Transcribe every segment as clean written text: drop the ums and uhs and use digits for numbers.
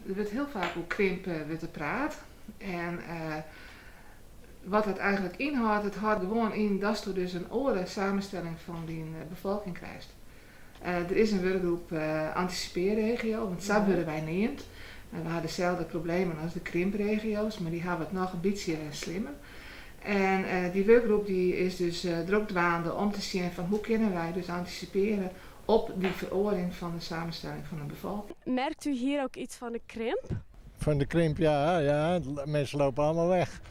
er wordt heel vaak over krimp wordt praat. En wat het eigenlijk inhoudt, het houdt gewoon in dat je dus een andere samenstelling van die bevolking krijgt. Er is een werkgroep anticiperen-regio, want zo worden wij neemt. We hadden dezelfde problemen als de krimpregio's, maar die hebben het nog een beetje slimmer. En die werkgroep die is dus druk dwaande om te zien van hoe kunnen wij dus anticiperen op die veroordeling van de samenstelling van de bevolking. Merkt u hier ook iets van de krimp? Van de krimp, ja. Mensen lopen allemaal weg.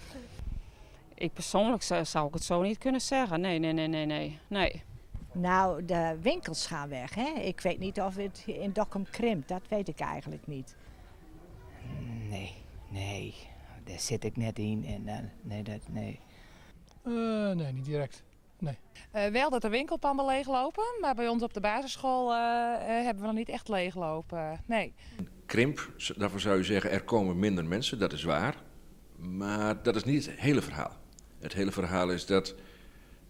Ik persoonlijk zou ik het zo niet kunnen zeggen. Nee. Nou, de winkels gaan weg. Hè? Ik weet niet of het in Dokkum krimpt. Dat weet ik eigenlijk niet. Nee. Daar zit ik net in. En, nee. Nee, niet direct. Nee. Wel dat de winkelpanden leeglopen, maar bij ons op de basisschool hebben we nog niet echt leeglopen. Nee. Krimp, daarvoor zou je zeggen er komen minder mensen, dat is waar. Maar dat is niet het hele verhaal. Het hele verhaal is dat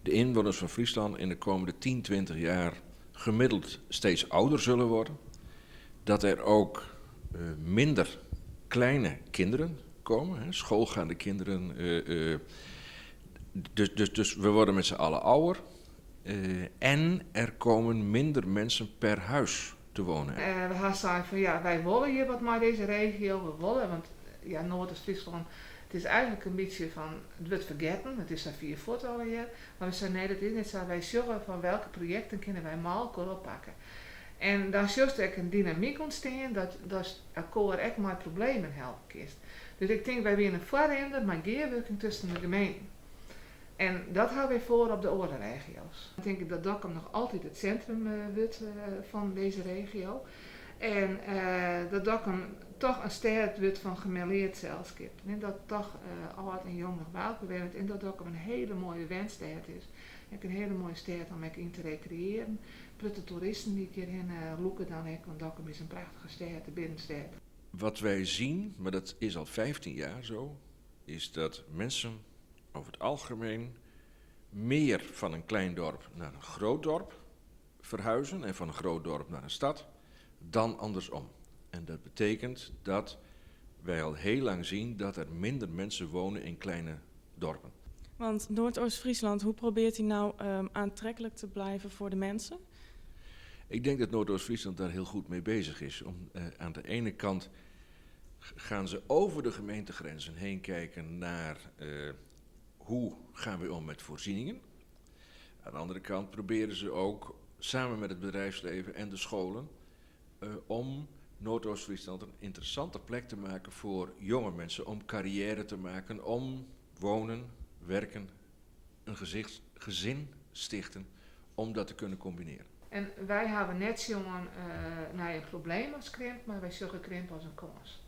de inwoners van Friesland in de komende 10, 20 jaar gemiddeld steeds ouder zullen worden. Dat er ook minder kleine kinderen komen, schoolgaande kinderen. Dus we worden met z'n allen ouder. En er komen minder mensen per huis te wonen. We gaan zeggen van ja, wij willen hier wat maar deze regio, we willen, want ja, Noord-Friesland, het is eigenlijk een beetje van, het wordt vergeten, het is daar 4 voet alweer, maar we zeggen nee, dat is niet zo, wij zorgen van welke projecten kunnen wij mal kunnen oppakken. En dan zult er een dynamiek ontstaan dat akkoord echt maar problemen helpen kist. Dus ik denk wij weer een voorrender, maar geerwerking tussen de gemeenten. En dat houden wij voor op de andere regio's. Ik denk dat Dokkum nog altijd het centrum wordt van deze regio. En dat Dokkum toch een stad wordt van gemêleerd zelfskip. En dat toch oud en jong nog welkom wordt. En dat Dokkum een hele mooie wendstad is. Een hele mooie stad om in te recreëren. Plus de toeristen die hierheen loeken dan ook, want Dokkum is een prachtige stad, de binnenstad. Wat wij zien, maar dat is al 15 jaar zo, is dat mensen over het algemeen meer van een klein dorp naar een groot dorp verhuizen en van een groot dorp naar een stad dan andersom. En dat betekent dat wij al heel lang zien dat er minder mensen wonen in kleine dorpen. Want Noordoost-Friesland, hoe probeert hij nou aantrekkelijk te blijven voor de mensen? Ik denk dat Noordoost-Friesland daar heel goed mee bezig is. Aan de ene kant gaan ze over de gemeentegrenzen heen kijken naar hoe gaan we om met voorzieningen. Aan de andere kant proberen ze ook samen met het bedrijfsleven en de scholen om Noordoost-Friesland een interessante plek te maken voor jonge mensen. Om carrière te maken, om wonen, werken, een gezin stichten, om dat te kunnen combineren. En wij hebben net zo'n een probleem als krimp, maar wij zorgen krimp als een kans.